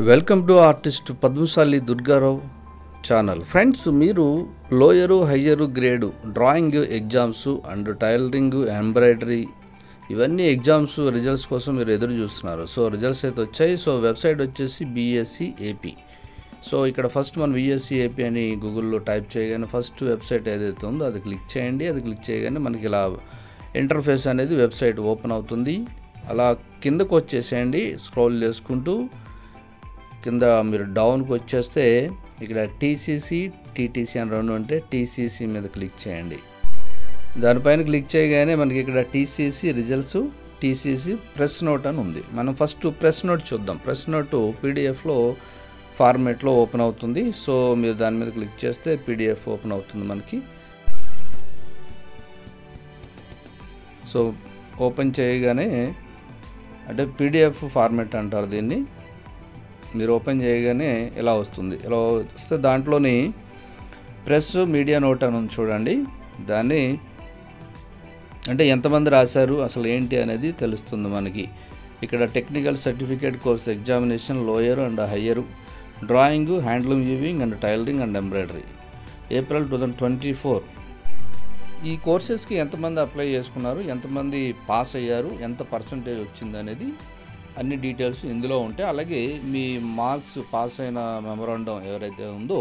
Welcome to artist Padmasali Durgarao channel. Friends, మీరు lower higher grade drawing exams and tailoring embroidery ఇవన్నీ exams results కోసం మీరు ఎదురు చూస్తున్నారు. సో రిజల్ట్స్ అయితే వచ్చాయి. సో వెబ్సైట్ వచ్చేసి బీఎస్సీ ఏపీ. సో ఇక్కడ ఫస్ట్ మనం బీఎస్సీ ఏపీ అని గూగుల్లో టైప్ చేయగానే ఫస్ట్ వెబ్సైట్ ఏదైతే ఉందో అది క్లిక్ చేయండి. అది క్లిక్ చేయగానే మనకి ఇలా ఇంటర్ఫేస్ అనేది వెబ్సైట్ ఓపెన్ అవుతుంది. అలా కిందకు వచ్చేసేయండి. స్క్రోల్ చేసుకుంటూ కింద మీరు డౌన్కి వచ్చేస్తే ఇక్కడ టీసీసీ టీటీసీ అని రెండు ఉంటే టీసీసీ మీద క్లిక్ చేయండి. దానిపైన క్లిక్ చేయగానే మనకి ఇక్కడ TCC results, TCC press note అని ఉంది. మనం ఫస్ట్ ప్రెస్ నోట్ చూద్దాం. ప్రెస్ నోట్ పీడిఎఫ్లో ఫార్మేట్లో ఓపెన్ అవుతుంది. సో మీరు దాని మీద క్లిక్ చేస్తే పీడిఎఫ్ ఓపెన్ అవుతుంది మనకి. సో ఓపెన్ చేయగానే అంటే పీడిఎఫ్ ఫార్మేట్ అంటారు దీన్ని. మీరు ఓపెన్ చేయగానే ఇలా వస్తుంది. ఇలా వస్తే దాంట్లోని ప్రెస్ మీడియా నోట్ అని ఉంది చూడండి. దాన్ని అంటే ఎంతమంది రాశారు అసలు ఏంటి అనేది తెలుస్తుంది మనకి. ఇక్కడ technical certificate course examination lower and higher drawing, handloom weaving and tailoring and embroidery April 2024. ఈ కోర్సెస్కి ఎంతమంది అప్లై చేసుకున్నారు, ఎంతమంది పాస్ అయ్యారు, ఎంత పర్సంటేజ్ వచ్చింది అనేది అన్ని డీటెయిల్స్ ఇందులో ఉంటాయి. అలాగే మీ మార్క్స్ పాస్ అయిన మెమరాండం ఎవరైతే ఉందో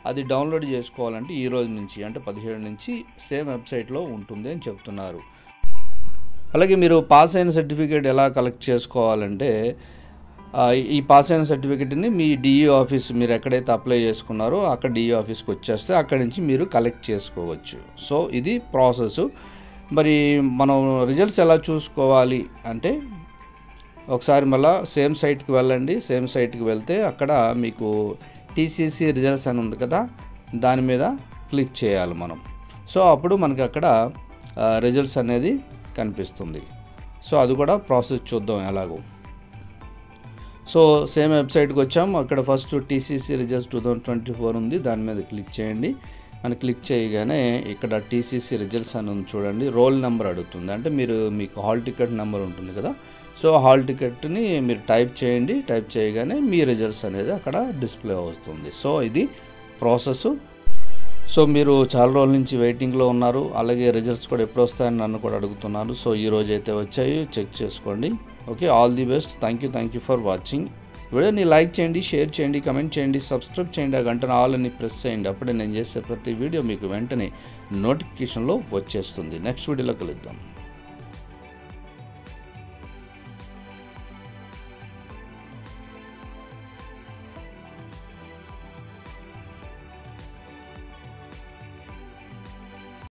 అది డౌన్లోడ్ చేసుకోవాలంటే ఈ రోజు నుంచి అంటే 17 నుంచి సేమ్ వెబ్సైట్లో ఉంటుంది అని చెప్తున్నారు. అలాగే మీరు పాస్ అయిన సర్టిఫికేట్ ఎలా కలెక్ట్ చేసుకోవాలంటే ఈ పాస్ అయిన సర్టిఫికేట్ని మీ డిఈ ఆఫీస్ మీరు ఎక్కడైతే అప్లై చేసుకున్నారో అక్కడ డిఈ ఆఫీస్కి వచ్చేస్తే అక్కడి నుంచి మీరు కలెక్ట్ చేసుకోవచ్చు. సో ఇది ప్రాసెస్. మరి మనం రిజల్ట్స్ ఎలా చూసుకోవాలి అంటే ఒకసారి మళ్ళీ సేమ్ సైట్కి వెళ్ళండి. సేమ్ సైట్కి వెళ్తే అక్కడ మీకు టీసీసీ రిజల్ట్స్ అని ఉంది కదా, దాని మీద క్లిక్ చేయాలి మనం. సో అప్పుడు మనకి అక్కడ రిజల్ట్స్ అనేది కనిపిస్తుంది. సో అది కూడా ప్రాసెస్ చూద్దాం ఎలాగో. సో సేమ్ వెబ్సైట్కి వచ్చాం. అక్కడ ఫస్ట్ టీసీసీ రిజల్ట్స్ 2024 ఉంది. దాని మీద క్లిక్ చేయండి. మనం క్లిక్ చేయగానే ఇక్కడ టీసీసీ రిజల్ట్స్ అని ఉంది చూడండి. రోల్ నెంబర్ అడుగుతుంది. అంటే మీకు హాల్ టికెట్ నెంబర్ ఉంటుంది కదా. సో హాల్ టికెట్ని మీరు టైప్ చేయండి. టైప్ చేయగానే మీ రిజల్ట్స్ అనేది అక్కడ డిస్ప్లే అవుతుంది. సో ఇది ప్రాసెస్. సో మీరు చాలా రోజుల నుంచి వెయిటింగ్లో ఉన్నారు. అలాగే రిజల్ట్స్ కూడా ఎప్పుడు వస్తాయని నన్ను కూడా అడుగుతున్నారు. సో ఈ రోజు అయితే వచ్చాయి, చెక్ చేసుకోండి. Okay, all the best. Thank you for watching. వీడియోని లైక్ చేయండి, షేర్ చేయండి, కమెంట్ చేయండి, సబ్స్క్రైబ్ చేయండి. ఆ గంటను ఆల్ అని ప్రెస్ చేయండి. అప్పుడే నేను చేసే ప్రతి వీడియో మీకు వెంటనే నోటిఫికేషన్లో వచ్చేస్తుంది. నెక్స్ట్ వీడియోలో కలుద్దాం.